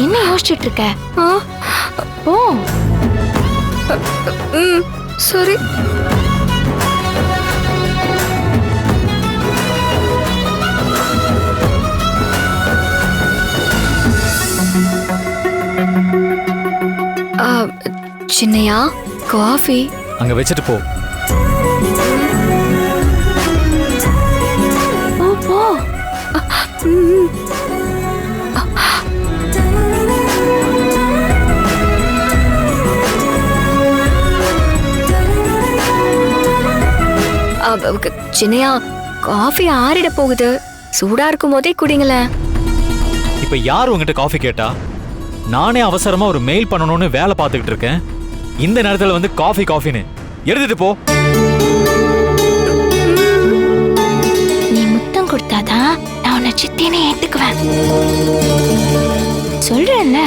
என்ன யோசிச்சுட்டு இருக்க? போ. சரி. சின்னையா, காஃபி அங்க வச்சுட்டு போ. போ போ. சின்னையா, காஃபி ஆறிட போகுது. சூடா இருக்கும் போதே குடிங்களேன். இப்ப யார் உங்ககிட்ட காஃபி கேட்டா? நானே அவசரமா ஒரு மெயில் பண்ணணும்னு வேலை பார்த்துக்கிட்டு இருக்கேன். இந்த நேரத்துல வந்து காஃபி காஃபின்னு எடுத்துட்டு போ. நீ முத்தம் கொடுத்தாதான் நான் உன்னை சித்தின்னு ஏத்துக்குவேன். சொல்றேன்ல.